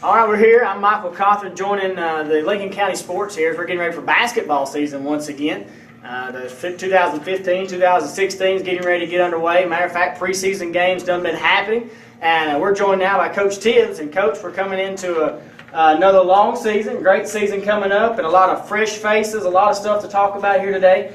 All right, we're here. I'm Michael Cawthon joining the Lincoln County Sports here as we're getting ready for basketball season once again. The 2015-2016 is getting ready to get underway. Matter of fact, preseason games done been happening. And we're joined now by Coach Tibbs. And Coach, we're coming into another long season, great season coming up, and a lot of fresh faces, a lot of stuff to talk about here today.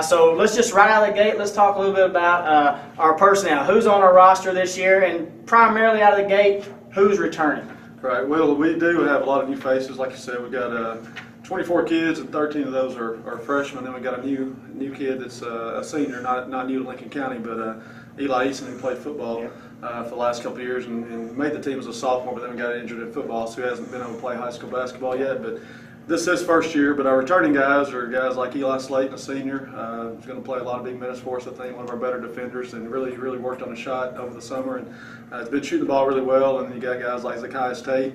So let's just right out of the gate, let's talk a little bit about our personnel. Who's on our roster this year, and primarily out of the gate, who's returning? Right. Well, we do have a lot of new faces. Like you said, we've got 24 kids, and 13 of those are freshmen. Then we got a new kid that's a senior, not new to Lincoln County, but Eli Eason, who played football for the last couple of years and made the team as a sophomore, but then got injured in football, so he hasn't been able to play high school basketball yet. But this is his first year. But our returning guys are guys like Eli Slayton, a senior, who's going to play a lot of big minutes for us. I think one of our better defenders, and really worked on a shot over the summer, and has been shooting the ball really well. And you got guys like Zacchaeus Tate,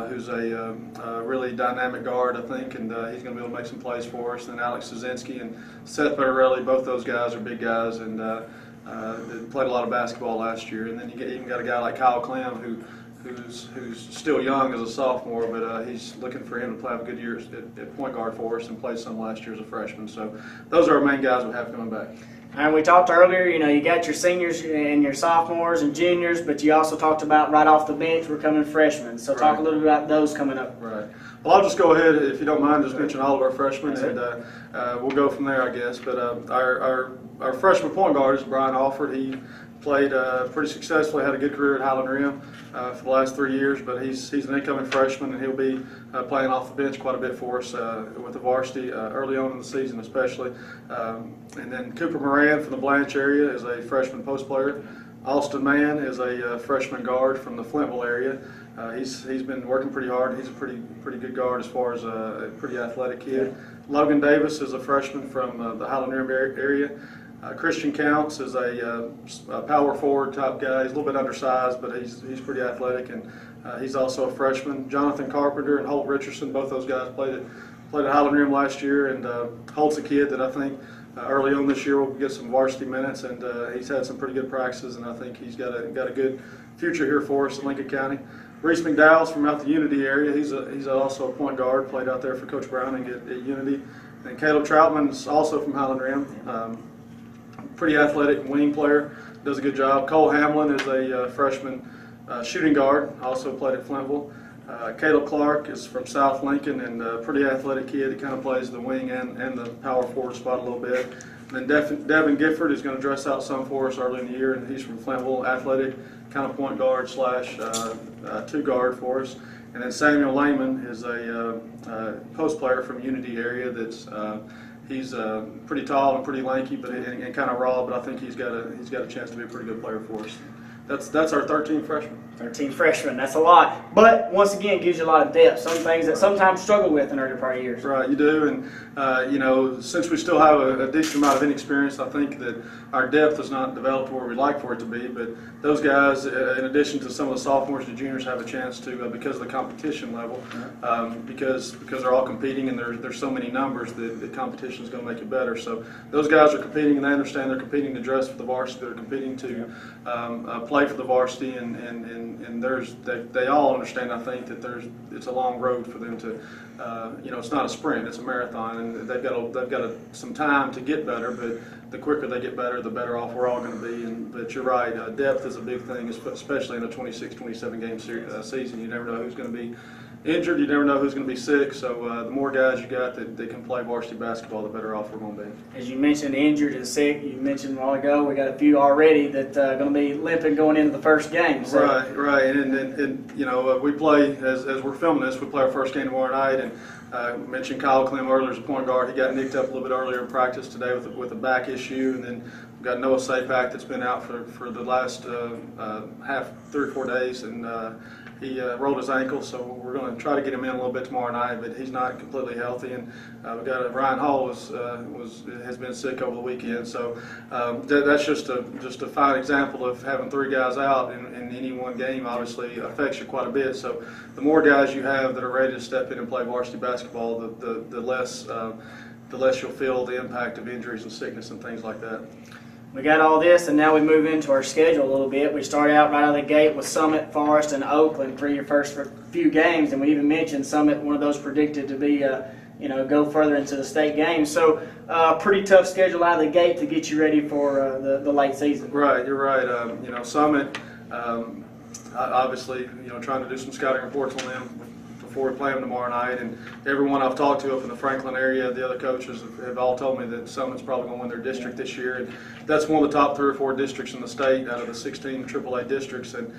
who's a really dynamic guard, I think, and he's going to be able to make some plays for us. And Alex Szynski and Seth Barrelli, both those guys are big guys, and they played a lot of basketball last year. And then you even got a guy like Kyle Clem, who's still young as a sophomore, but he's looking for him to play a good year at point guard for us, and played some last year as a freshman. So those are our main guys we have coming back. And we talked earlier, you got your seniors and your sophomores and juniors, but you also talked about right off the bench, we're coming freshmen. So talk a little bit about those coming up. Right. Well, I'll just go ahead, if you don't mind, just mention all of our freshmen, and we'll go from there, I guess. But our freshman point guard is Brian Alford. He played pretty successfully, had a good career at Highland Rim for the last 3 years, but he's an incoming freshman, and he'll be playing off the bench quite a bit for us with the varsity early on in the season especially. And then Cooper Moran from the Blanche area is a freshman post player. Austin Mann is a freshman guard from the Flintville area. He's been working pretty hard. He's a pretty good guard as far as a pretty athletic kid. Logan Davis is a freshman from the Highland Rim area. Christian Counts is a power forward type guy. He's a little bit undersized, but he's pretty athletic, and he's also a freshman. Jonathan Carpenter and Holt Richardson, both those guys played at Highland Rim last year, and Holt's a kid that I think early on this year will get some varsity minutes, and he's had some pretty good practices, and I think he's got a good future here for us in Lincoln County. Reese McDowell's from out the Unity area. He's also a point guard, played out there for Coach Browning at Unity. And Caleb Troutman's also from Highland Rim. Pretty athletic wing player, does a good job. Cole Hamlin is a freshman shooting guard, also played at Flintville. Caleb Clark is from South Lincoln, and a pretty athletic kid. He kind of plays the wing and the power forward spot a little bit. And then Devin Gifford is going to dress out some for us early in the year, and he's from Flintville, athletic, kind of point guard slash two guard for us. And then Samuel Lehman is a post player from Unity area that's he's pretty tall and pretty lanky, but and kind of raw. But I think he's got a chance to be a pretty good player for us. That's our 13 freshmen. 13 freshmen, that's a lot. But once again, it gives you a lot of depth. Some things that sometimes struggle with in early part of years. Right, you do. And since we still have a decent amount of inexperience, I think that our depth is not developed where we'd like for it to be. But those guys, in addition to some of the sophomores and juniors, have a chance to, because of the competition level, because they're all competing, and there's so many numbers that the competition is going to make it better. So those guys are competing, and they understand they're competing to dress for the varsity. They're competing to play for the varsity, and they all understand, I think, that it's a long road for them to, it's not a sprint, it's a marathon, and they've got some time to get better, but the quicker they get better, the better off we're all going to be. But you're right, depth is a big thing, especially in a 26-27 game season. You never know who's going to be injured, you never know who's going to be sick, so the more guys you got that can play varsity basketball, the better off we're going to be. As you mentioned, injured and sick, you mentioned a while ago, we got a few already that are going to be limping going into the first game. So. Right, and we play, as we're filming this, we play our first game tomorrow night, and I mentioned Kyle Clem earlier as a point guard. He got nicked up a little bit earlier in practice today with a back issue, and then we've got Noah Sapak that's been out for the last 3 or 4 days, and he rolled his ankle, so we're going to try to get him in a little bit tomorrow night, but he's not completely healthy. And we've got Ryan Hall has been sick over the weekend, so that's just a fine example of having 3 guys out in any one game. Obviously affects you quite a bit. So the more guys you have that are ready to step in and play varsity basketball, the less you'll feel the impact of injuries and sickness and things like that. we got all this, and now we move into our schedule a little bit. We start out right out of the gate with Summit, Forest, and Oakland for your first few games, and we even mentioned Summit, one of those predicted to be, go further into the state games. So, pretty tough schedule out of the gate to get you ready for the late season. Right, you're right. Summit, obviously, trying to do some scouting reports on them before we play them tomorrow night, and everyone I've talked to up in the Franklin area, the other coaches have all told me that Summit's probably going to win their district this year, and that's one of the top 3 or 4 districts in the state out of the 16 AAA districts, and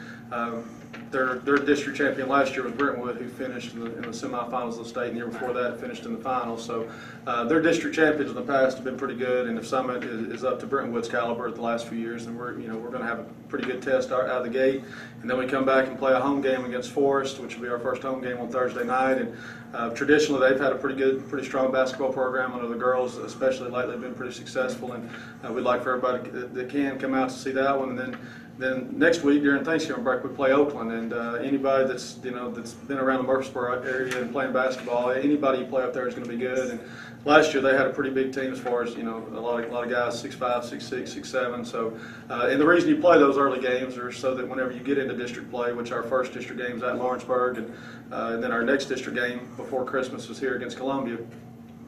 their district champion last year was Brentwood, who finished in the semifinals of the state, and the year before that finished in the finals. So their district champions in the past have been pretty good, and if Summit is up to Brentwood's caliber the last few years, then we're going to have a pretty good test out of the gate, and then we come back and play a home game against Forest, which will be our first home game on Thursday night. And traditionally, they've had a pretty strong basketball program. I know the girls, especially lately, have been pretty successful, and we'd like for everybody that can come out to see that one. And then next week during Thanksgiving break, we play Oakland, and anybody that's been around the Murfreesboro area and playing basketball, anybody you play up there is going to be good. And last year they had a pretty big team as far as a lot of guys 6'5", 6'6", 6'7". So and the reason you play those early games are so that whenever you get into district play, which our first district game is at Lawrenceburg, and then our next district game before Christmas is here against Columbia.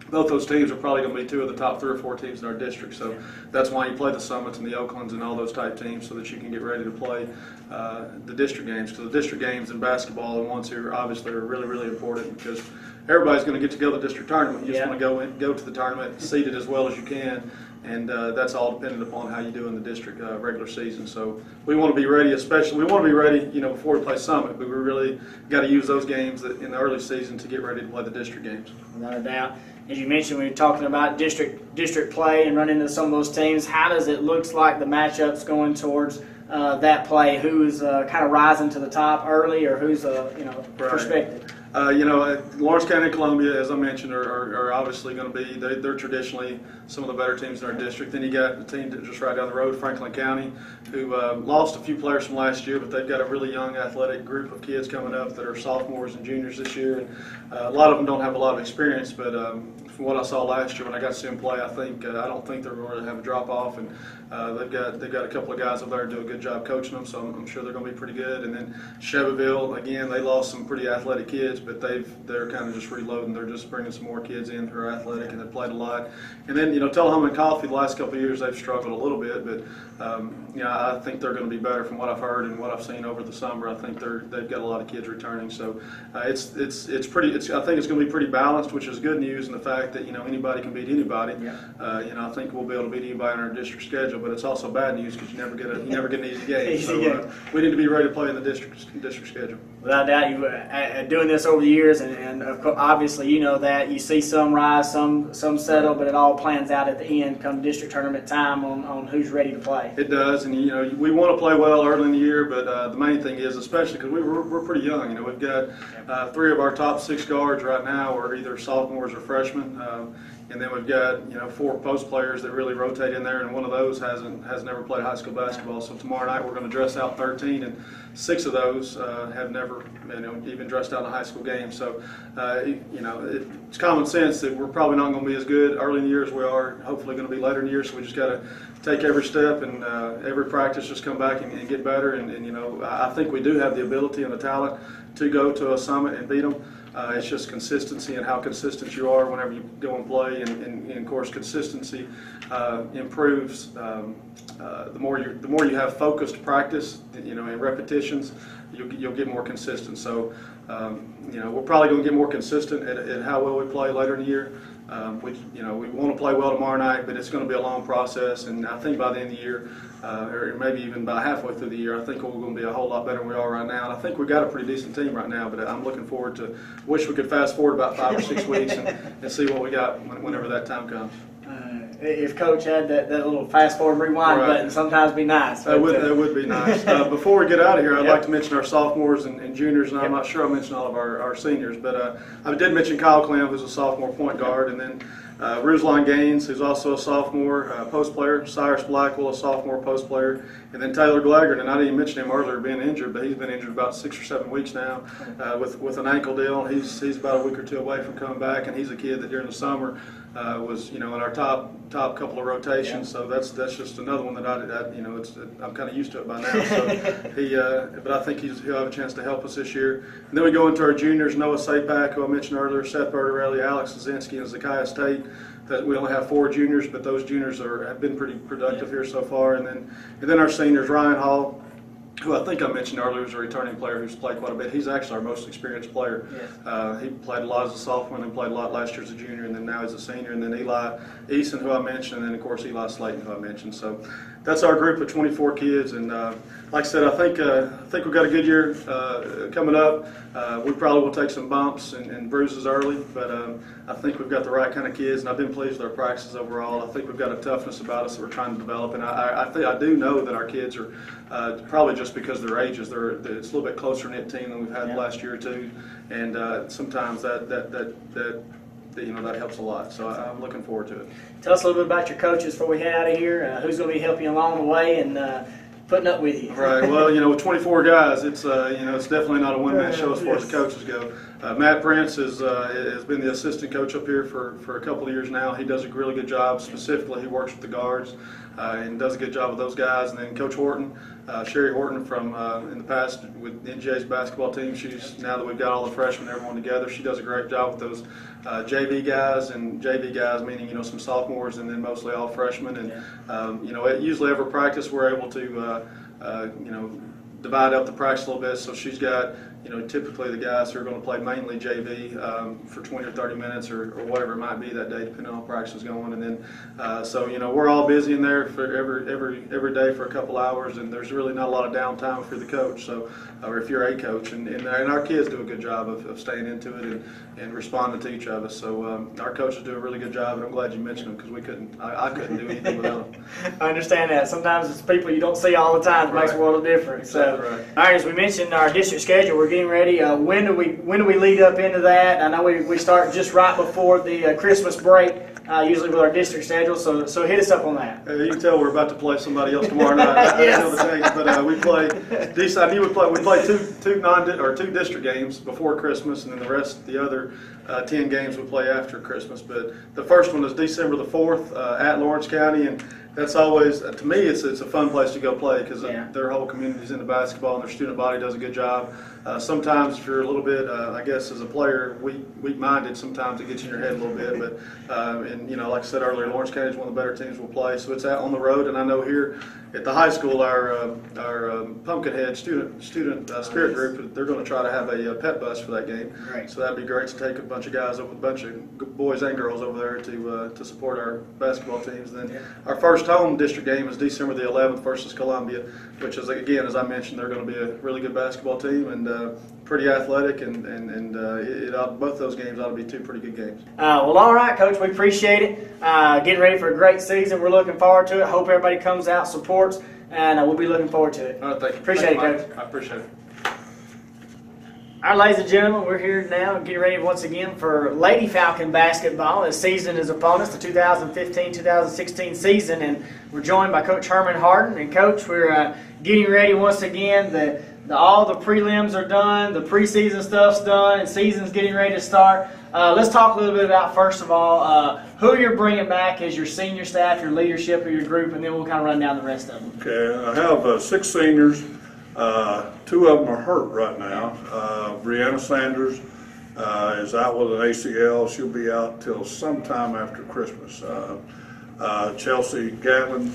Both those teams are probably going to be 2 of the top 3 or 4 teams in our district, so that's why you play the Summits and the Oaklands and all those type teams, so that you can get ready to play the district games. Because the district games in basketball and ones here obviously are really, really important, because everybody's going to get to go to the district tournament. You just want to go to the tournament, seeded as well as you can, and that's all dependent upon how you do in the district regular season. So we want to be ready, we want to be ready, before we play Summit, but we really got to use those games in the early season to get ready to play the district games. Without a doubt. As you mentioned, we were talking about district play and running into some of those teams. How does it look like the matchups going towards that play? Who's kind of rising to the top early, or who's prospective? Lawrence County and Columbia, as I mentioned, are obviously going to be, they're traditionally some of the better teams in our district. Then you got the team just right down the road, Franklin County, who lost a few players from last year, but they've got a really young athletic group of kids coming up that are sophomores and juniors this year. And a lot of them don't have a lot of experience, but from what I saw last year when I got to see them play, I don't think they're going to have a drop off, and they've got a couple of guys over there who do a good job coaching them, so I'm sure they're going to be pretty good. And then Chevyville, again, they lost some pretty athletic kids, but they're kind of just reloading. They're just bringing some more kids in who are athletic and have played a lot. And then Tullahoma and Coffee, the last couple of years they've struggled a little bit, but I think they're going to be better from what I've heard and what I've seen over the summer. I think they've got a lot of kids returning, so I think it's going to be pretty balanced, which is good news in the fact that anybody can beat anybody. I think we'll be able to beat anybody in our district schedule, but it's also bad news because you never get an easy game. So we need to be ready to play in the district schedule. Without doubt, you doing this over the years, and obviously you know that you see some rise, some settle, but it all plans out at the end come district tournament time on who's ready to play. It does, and we want to play well early in the year, but the main thing is, especially because we're pretty young. We've got 3 of our top 6 guards right now are either sophomores or freshmen. And then we've got 4 post players that really rotate in there, and one of those has never played high school basketball. So tomorrow night we're going to dress out 13, and 6 of those have never even dressed out in a high school game. So it's common sense that we're probably not going to be as good early in the year as we are hopefully going to be later in the year. So we just got to take every step and every practice, just come back and get better. And I think we do have the ability and the talent to go to a Summit and beat them. It's just consistency and how consistent you are whenever you go and play, and of course consistency improves. The more you have focused practice, and repetitions, you'll get more consistent. So we're probably going to get more consistent at how well we play later in the year. We want to play well tomorrow night, but it's going to be a long process, and I think by the end of the year, or maybe even by halfway through the year, I think we're going to be a whole lot better than we are right now. And I think we've got a pretty decent team right now, but I'm looking forward to, wish we could fast forward about 5 or 6 weeks and see what we got whenever that time comes. If Coach had that little fast forward rewind button, sometimes be nice. That would be nice. Before we get out of here, I'd like to mention our sophomores and juniors, and I'm not sure I mentioned all of our seniors, but I did mention Kyle Clem, who's a sophomore point guard, and then Ruslan Gaines, who's also a sophomore post player, Cyrus Blackwell, a sophomore post player, and then Taylor Glaggard, and I didn't even mention him earlier being injured, but he's been injured about 6 or 7 weeks now with an ankle deal. He's about a week or 2 away from coming back, and he's a kid that during the summer was in our top couple of rotations. So that's just another one that I'm kind of used to it by now. So but I think he'll have a chance to help us this year. And then we go into our juniors: Noah Sapak, who I mentioned earlier, Seth Bertarelli, Alex Zazinski, and Zakiah Tate. That we only have 4 juniors, but those juniors have been pretty productive here so far. And then our seniors: Ryan Hall, who I think I mentioned earlier is a returning player who's played quite a bit. He's actually our most experienced player. Yes. He played a lot as a sophomore and then played a lot last year as a junior, and then now as a senior. And then Eli Eason, who I mentioned, and then of course Eli Slayton, who I mentioned. So that's our group of 24 kids. And like I said, I think we've got a good year coming up. We probably will take some bumps and bruises early, but I think we've got the right kind of kids, and I've been pleased with our practices overall. I think we've got a toughness about us that we're trying to develop, and I do know that our kids are probably just because of their ages, it's a little bit closer knit team than we've had the last year or two, and sometimes that helps a lot. So I'm looking forward to it. Tell us a little bit about your coaches before we head out of here. Who's going to be helping you along the way and putting up with you? Right. Well, with 24 guys, it's definitely not a one-man show as far as the coaches go. Matt Prince has been the assistant coach up here for a couple of years now. He does a really good job. Specifically, he works with the guards and does a good job with those guys. And then Coach Horton, Sherry Horton from in the past with NJ's basketball team. She's, now that we've got all the freshmen, everyone together, she does a great job with those JV guys, and JV guys meaning some sophomores and then mostly all freshmen. And usually every practice we're able to divide up the practice a little bit. So she's got typically the guys who are going to play mainly JV for 20 or 30 minutes or whatever it might be that day, depending on how practice is going. And then so we're all busy in there for every day for a couple hours, and there's really not a lot of downtime if you're the coach. So or if you're a coach, and our kids do a good job of staying into it and responding to each other. So our coaches do a really good job, and I'm glad you mentioned them because I couldn't do anything without them. I understand that. Sometimes it's people you don't see all the time that makes a world of difference. Exactly So, right. All right, as we mentioned, our district schedule, we're getting ready. When do we lead up into that? I know we start just right before the Christmas break, usually with our district schedule. So hit us up on that. You can tell we're about to play somebody else tomorrow night. Yes. I know the dates, but we play. I knew we play two district games before Christmas, and then the other 10 games we play after Christmas. But the first one is December the 4th at Lawrence County, and that's always, to me, it's a fun place to go play because their whole community's into basketball and their student body does a good job. Sometimes if you're a little bit, I guess as a player, weak-minded, sometimes it gets in your head a little bit. But like I said earlier, Lawrence County is one of the better teams we'll play. So it's out on the road, and I know here at the high school, our Pumpkinhead student spirit group, they're going to try to have a pep bus for that game. Great. So that'd be great to take a bunch of guys, a bunch of boys and girls over there to support our basketball teams. And then our first home district game is December the 11th versus Columbia, which is, again, as I mentioned, they're going to be a really good basketball team and pretty athletic, and both those games ought to be two pretty good games. Well, all right, Coach, we appreciate it. Getting ready for a great season. We're looking forward to it. Hope everybody comes out, supports, and we'll be looking forward to it. All right, thank you. Appreciate it, Coach. I appreciate it. All right, ladies and gentlemen, we're here now getting ready once again for Lady Falcon basketball. The season is upon us, the 2015-2016 season, and we're joined by Coach Herman Harden. And Coach, we're getting ready once again. All the prelims are done, the preseason stuff's done, and season's getting ready to start. Let's talk a little bit about, first of all, who you're bringing back as your senior staff, your leadership of your group, and then we'll kind of run down the rest of them. Okay, I have 6 seniors. 2 of them are hurt right now. Brianna Sanders is out with an ACL. She'll be out till sometime after Christmas. Chelsea Gatlin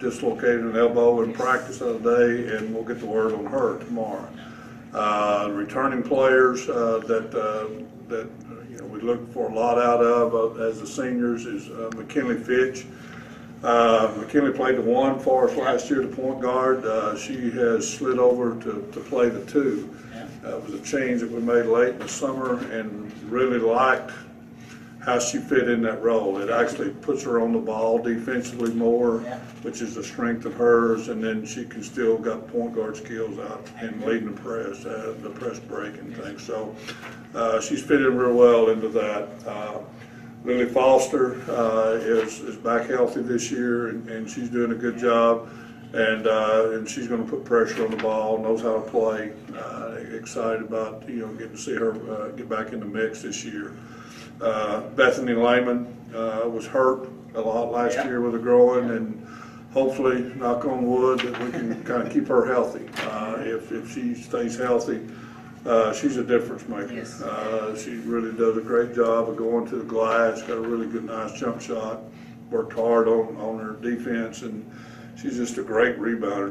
dislocated an elbow in practice the other day, and we'll get the word on her tomorrow. Returning players that we look for a lot out of as the seniors is McKinley Fitch. McKinley played the 1 for us last year, the point guard. She has slid over to play the 2. It was a change that we made late in the summer, and really liked how she fit in that role. It actually puts her on the ball defensively more, which is a strength of hers, and then she can still got point guard skills out and leading the press break and things. So she's fitted real well into that. Lily Foster is back healthy this year, and she's doing a good job, and she's going to put pressure on the ball, knows how to play. Excited about getting to see her get back in the mix this year. Bethany Lehman was hurt a lot last year with a groin, and hopefully, knock on wood, that we can kind of keep her healthy. If she stays healthy, she's a difference maker. Yes. She really does a great job of going to the glass, got a really good, nice jump shot, worked hard on her defense, and she's just a great rebounder,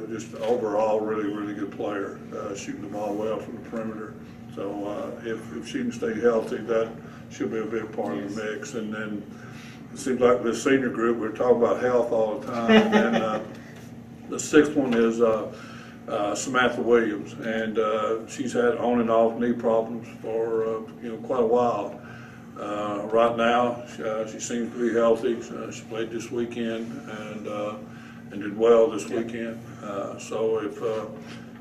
just overall really good player, shooting the ball well from the perimeter. So if she can stay healthy, that she'll be a big part of the mix. And then it seems like this senior group, we're talking about health all the time. And the sixth one is Samantha Williams, and she's had on and off knee problems for quite a while. Right now, she seems to be healthy. She played this weekend and did well this weekend. So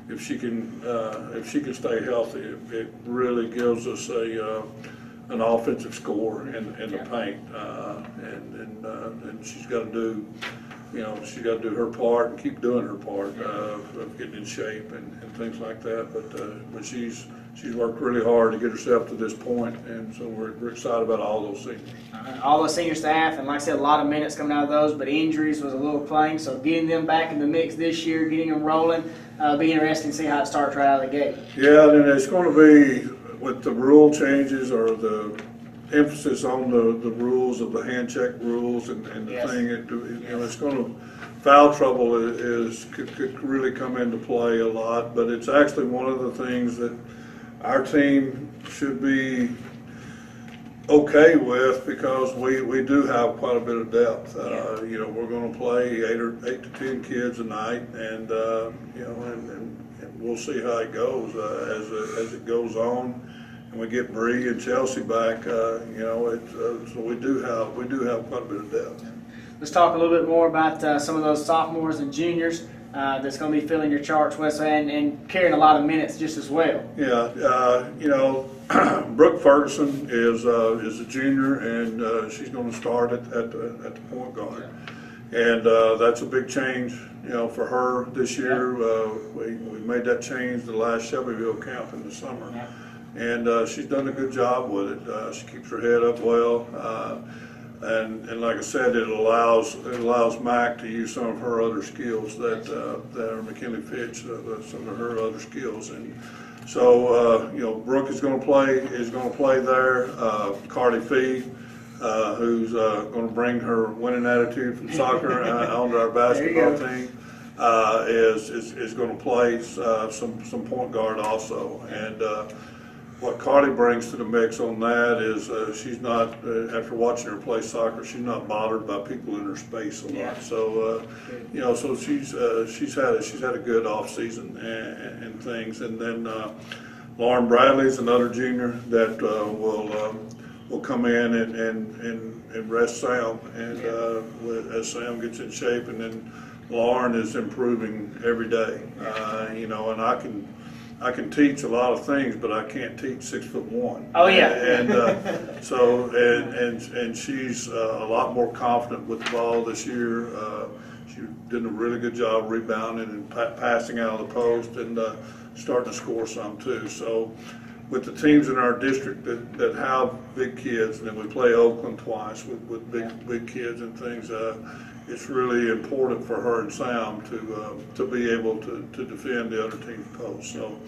if she can stay healthy, it really gives us an offensive score in the paint, and she's got to do. She's got to do her part and keep doing her part of getting in shape and things like that. But she's worked really hard to get herself to this point, and so we're excited about all those seniors. All the senior staff, and like I said, a lot of minutes coming out of those, but injuries was a little plain. So getting them back in the mix this year, getting them rolling, be interesting to see how it starts right out of the gate. Yeah, and it's going to be with the rule changes or the emphasis on the rules of the hand check rules and the thing. It's going to foul trouble could really come into play a lot, but it's actually one of the things that our team should be okay with because we do have quite a bit of depth. We're going to play 8 to 10 kids a night, and and we'll see how it goes as it goes on. And we get Bree and Chelsea back, so we do have quite a bit of depth. Let's talk a little bit more about some of those sophomores and juniors that's going to be filling your charts, Wes, and carrying a lot of minutes just as well. Yeah, Brooke Ferguson is a junior, and she's going to start at the point guard, and that's a big change, for her this year. We made that change the last Shelbyville camp in the summer. And she's done a good job with it. She keeps her head up well, and like I said, it allows Mac to use some of her other skills that are McKinley Fitch, some of her other skills. And so Brooke is going to play there. Cardi Fee, who's going to bring her winning attitude from soccer onto our basketball team, is going to play some point guard also. And what Cardi brings to the mix on that is she's not, after watching her play soccer, she's not bothered by people in her space a lot. So, so she's had a good off season and things. And then Lauren Bradley's another junior that will come in and rest Sam, and as Sam gets in shape, and then Lauren is improving every day. And I can teach a lot of things, but I can't teach 6'1". Oh yeah. And she's a lot more confident with the ball this year. She did a really good job rebounding and passing out of the post, and starting to score some too. So with the teams in our district that have big kids, and then we play Oakland twice with big kids and things, it's really important for her and Sam to be able to defend the other team's post. So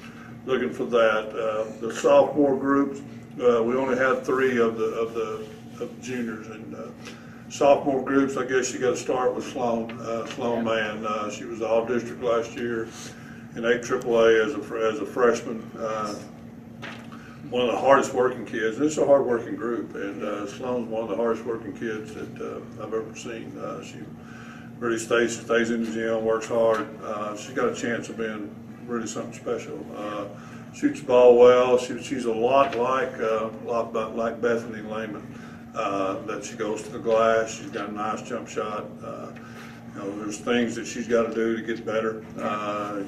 looking for that. The sophomore groups, we only had 3 of the juniors, and sophomore groups, I guess you got to start with Sloan Mann. She was all district last year in AAA as a freshman. One of the hardest working kids. It's a hard working group, and Sloan's one of the hardest working kids that I've ever seen. She really stays in the gym, works hard. She's got a chance of being really something special. Shoots the ball well. She's a lot like Bethany Lehman. That she goes to the glass. She's got a nice jump shot. There's things that she's got to do to get better.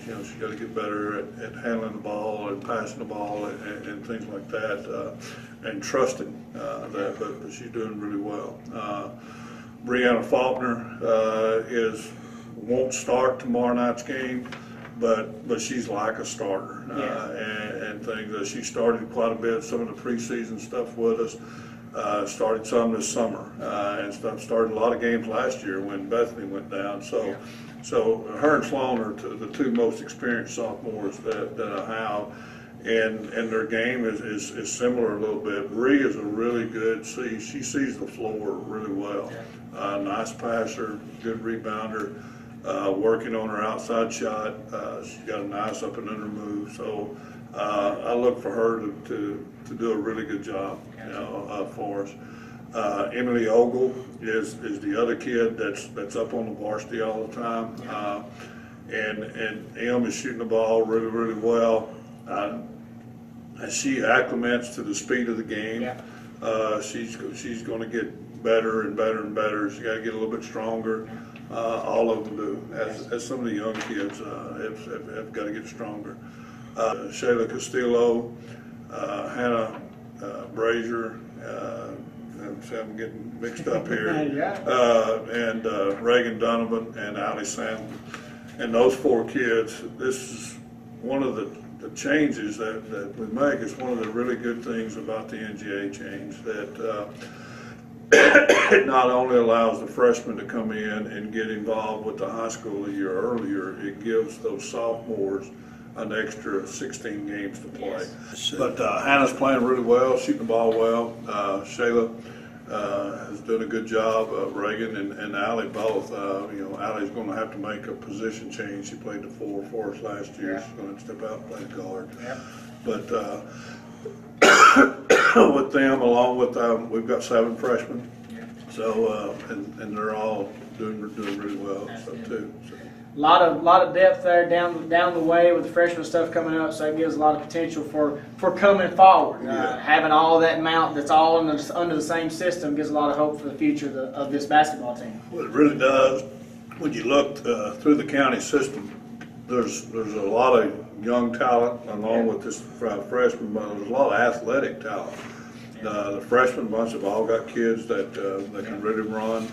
She's got to get better at handling the ball and passing the ball and things like that, and trusting that. But she's doing really well. Brianna Faulkner won't start tomorrow night's game, but she's like a starter and things. She started quite a bit some of the preseason stuff with us. Started some this summer, and started a lot of games last year when Bethany went down. So her and Sloan are the two most experienced sophomores that I have, and their game is similar a little bit. Bree is a really good, she sees the floor really well. Nice passer, good rebounder, working on her outside shot. She's got a nice up and under move. So I look for her to do a really good job, for us. Emily Ogle is the other kid that's up on the varsity all the time, and Em is shooting the ball really, really well. As she acclimates to the speed of the game, she's going to get better and better and better. She's got to get a little bit stronger. All of them do. As some of the young kids have got to get stronger. Shayla Castillo, Hannah Brazier, I'm getting mixed up here, and Reagan Donovan and Allie Sandlin. And those four kids, this is one of the changes that we make. Is one of the really good things about the NGA change, that it not only allows the freshmen to come in and get involved with the high school a year earlier, it gives those sophomores an extra 16 games to play. But Hannah's playing really well, shooting the ball well. Shayla has done a good job. Reagan and Allie both. Allie's going to have to make a position change. She played the 4 for us last year. She's going to step out and play guard. But with them, along with we've got 7 freshmen. So and they're all doing really well too. So. A lot of depth there down the way with the freshman stuff coming up, so it gives a lot of potential for coming forward. Having all that amount that's all under the same system gives a lot of hope for the future of this basketball team. Well, it really does. When you look through the county system, there's a lot of young talent along with this freshman, but there's a lot of athletic talent. The freshman bunch have all got kids that can really run.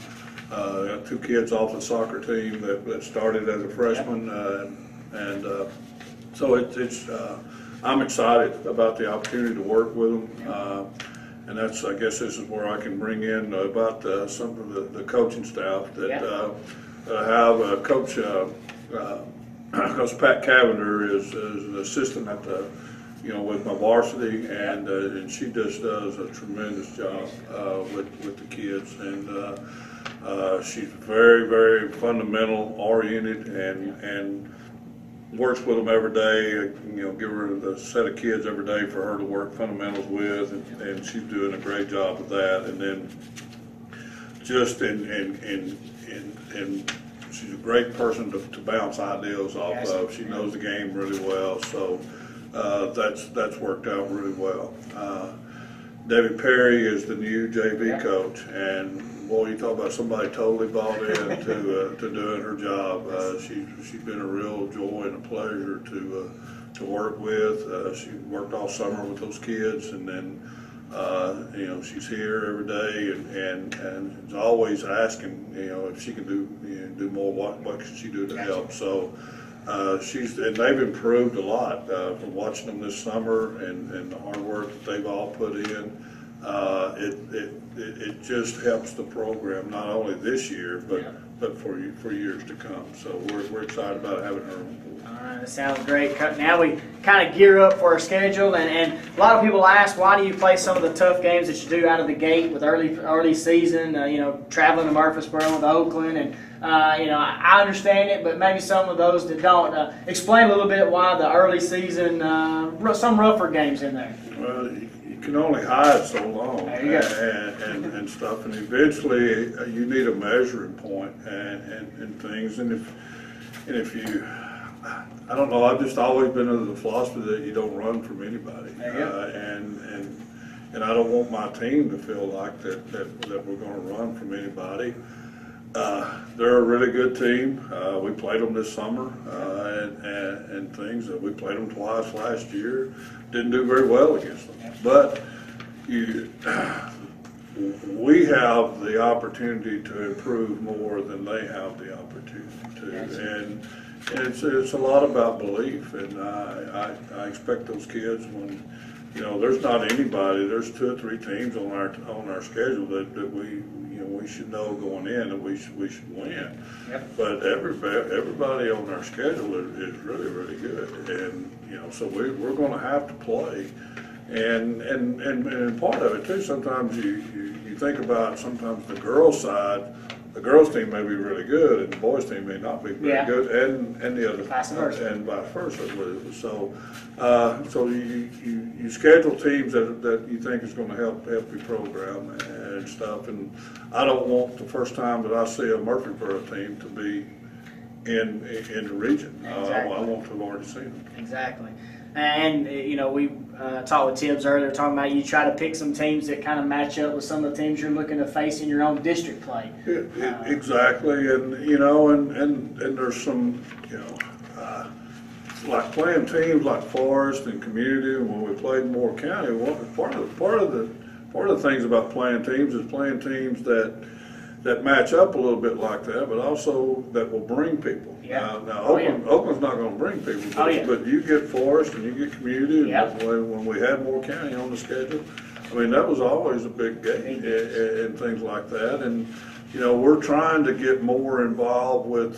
Got 2 kids off the soccer team that started as a freshman, so it's I'm excited about the opportunity to work with them, and I guess this is where I can bring in about some of the coaching staff that I have. Coach Pat Cavender is an assistant at with my varsity, and she just does a tremendous job with the kids, and she's very, very fundamental oriented and works with them every day. Give her the set of kids every day for her to work fundamentals with, and she's doing a great job of that. And then just in she's a great person to bounce ideas off of. She knows the game really well, so that's worked out really well. Debbie Perry is the new JV coach, and boy, you talk about somebody totally bought in to doing her job. She's been a real joy and a pleasure to work with. She worked all summer with those kids, and then she's here every day and is always asking if she can do more. What can she do to help? So and they've improved a lot from watching them this summer and the hard work that they've all put in. It just helps the program not only this year but for years to come. So we're excited about having her on board. All right, that sounds great. Now we kind of gear up for our schedule, and a lot of people ask, why do you play some of the tough games that you do out of the gate with early season? Traveling to Murfreesboro with Oakland, and I understand it, but maybe some of those that don't. Explain a little bit why the early season, some rougher games in there. Well, you can only hide so long and stuff, and eventually you need a measuring point and things. And if you, I don't know, I've just always been under the philosophy that you don't run from anybody, and I don't want my team to feel like that we're going to run from anybody. They're a really good team. We played them this summer and things. We played them twice last year. Didn't do very well against them. But we have the opportunity to improve more than they have the opportunity to. And it's a lot about belief. And I expect those kids, when there's not anybody. There's 2 or 3 teams on our schedule that we should know going in that we should win. Yep. But everybody on our schedule is really, really good, and so we're going to have to play. And part of it too, sometimes you think about sometimes the girls' side, the girls' team may be really good and the boys' team may not be very good, and the other vice versa. And vice versa. So you schedule teams that you think is going to help your program and stuff. And I don't want the first time that I see a Murfreesboro team to be in the region. Exactly. I want to have already seen them. Exactly. And, we talked with Tibbs earlier, talking about you try to pick some teams that kind of match up with some of the teams you're looking to face in your own district play. Exactly. And, and there's some, like playing teams like Forest and Community, and when we played Moore County, part of the things about playing teams is playing teams that match up a little bit like that, but also that will bring people. Yeah. Now Oakland's not going to bring people, but you get Forest and you get Community. And when we had Moore County on the schedule, I mean, that was always a big game and things like that. And we're trying to get more involved with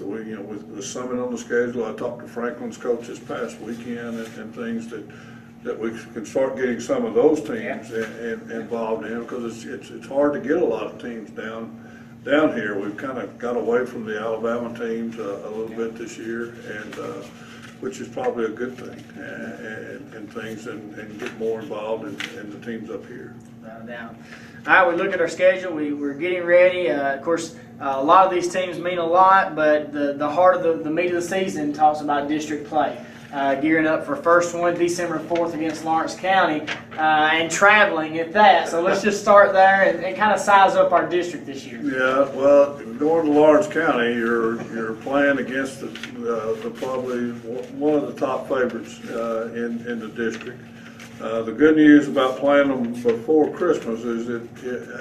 Summit on the schedule. I talked to Franklin's coach this past weekend and things that we can start getting some of those teams involved in, because it's hard to get a lot of teams down here. We've kind of got away from the Alabama teams a little bit this year, and which is probably a good thing, and things, and get more involved in the teams up here. Without a doubt. All right, we look at our schedule. We're getting ready. Of course, a lot of these teams mean a lot, but the heart of the meat of the season talks about district play. Gearing up for first one, December 4th against Lawrence County, and traveling at that. So let's just start there and kind of size up our district this year. Yeah, well, going to Lawrence County, you're playing against the probably one of the top favorites in the district. The good news about playing them before Christmas is that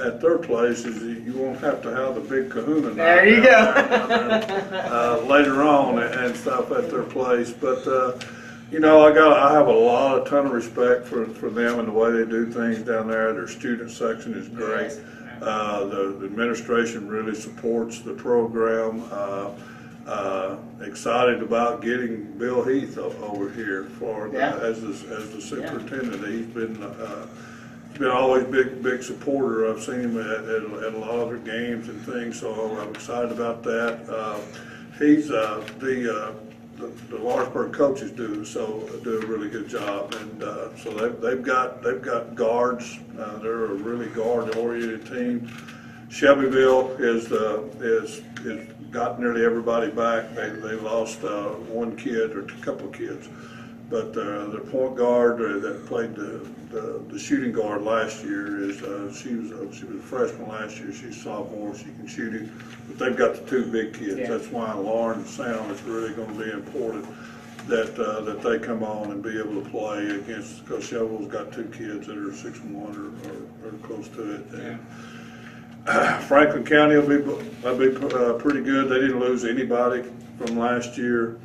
at their place is that you won't have to have the big kahuna night. There you go. Later on and stuff at their place. But I have a ton of respect for them and the way they do things down there. Their student section is great. Yes. The administration really supports the program. Excited about getting Bill Heath over here as the superintendent. He's been always big supporter. I've seen him at a lot of their games and things, so I'm excited about that. He's the Lawrenceburg coaches do a really good job, and so they've got guards. They're a really guard-oriented team. Shelbyville is got nearly everybody back. They lost one kid or a couple of kids, but their point guard that played the shooting guard last year she was a freshman last year. She's a sophomore. She can shoot it, but they've got the 2 big kids. Yeah. That's why Lauren and Sam is really going to be important that they come on and be able to play against, because Shelbyville's got 2 kids that are 6'1" or close to it. Yeah. Franklin County will be pretty good. They didn't lose anybody from last year.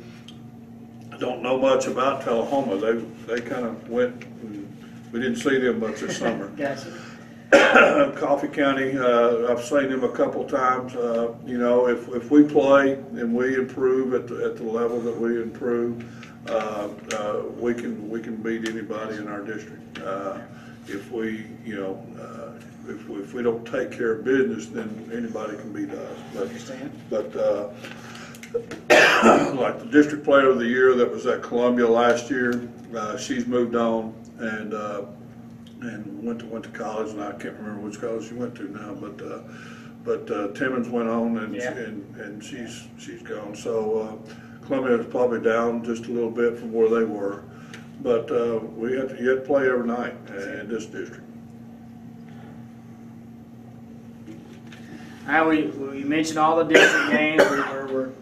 I don't know much about Tullahoma. They kind of went, and we didn't see them much this summer. Gotcha. Coffee County, I've seen them a couple times. If we play and we improve at the level that we improve, we can beat anybody in our district. If we if we don't take care of business, then anybody can beat us. But like the district player of the year that was at Columbia last year, she's moved on and went to college, and I can't remember which college she went to now. But Timmons went on, and she's gone. So Columbia is probably down just a little bit from where they were. But you have to play every night in this district. All right, we mentioned all the district games.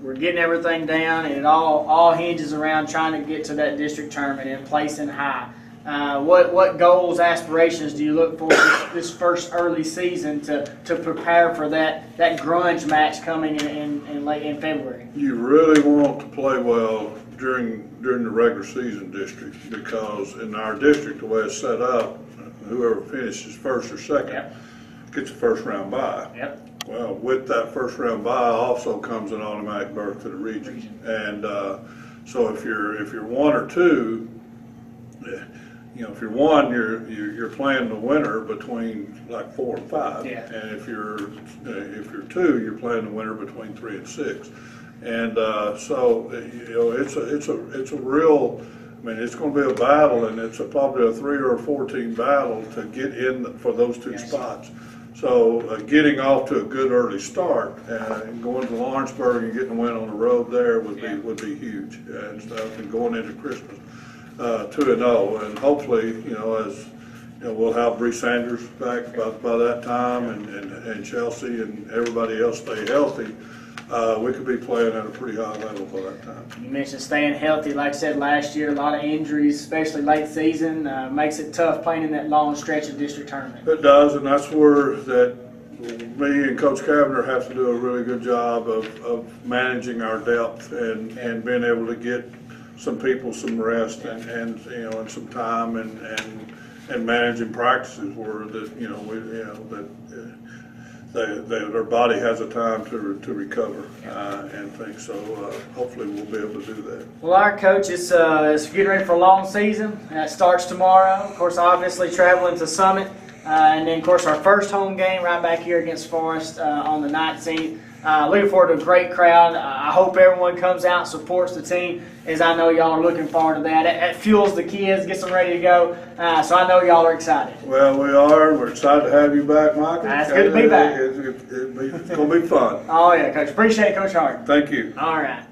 We're getting everything down, and it all hinges around trying to get to that district tournament and placing high. What goals, aspirations do you look for this first early season to prepare for that grunge match coming in late in February? You really want to play well during the regular season district, because in our district, the way it's set up, whoever finishes first or second gets a first round bye. Well, with that first round bye also comes an automatic berth to the region. And so if you're 1 or 2, if you're 1, you're playing the winner between like 4 and 5. And if you're 2, you're playing the winner between 3 and 6. And so it's a real. I mean, it's going to be a battle, and it's probably a 3 or 4 team battle to get in for those 2 spots. So getting off to a good early start and going to Lawrenceburg and getting a win on the road there would be huge and stuff, and going into Christmas 2-0, and hopefully as we'll have Bree Sanders back by that time, and Chelsea and everybody else stay healthy. We could be playing at a pretty high level by that time. You mentioned staying healthy. Like I said last year, a lot of injuries, especially late season, makes it tough playing in that long stretch of district tournament. It does, and that's where me and Coach Cavender have to do a really good job of managing our depth and being able to get some people some rest and some time and managing practices where their body has a time to recover and things. So hopefully we'll be able to do that. Well, our coach is getting ready for a long season. It starts tomorrow. Of course, obviously traveling to Summit. And then, of course, our first home game right back here against Forest on the 19th. Looking forward to a great crowd. I hope everyone comes out and supports the team, as I know y'all are looking forward to that. It fuels the kids, gets them ready to go. So I know y'all are excited. Well, we are. We're excited to have you back, Michael. It's good to be back. It's going to be fun. Oh, yeah, Coach. Appreciate it, Coach Hart. Thank you. All right.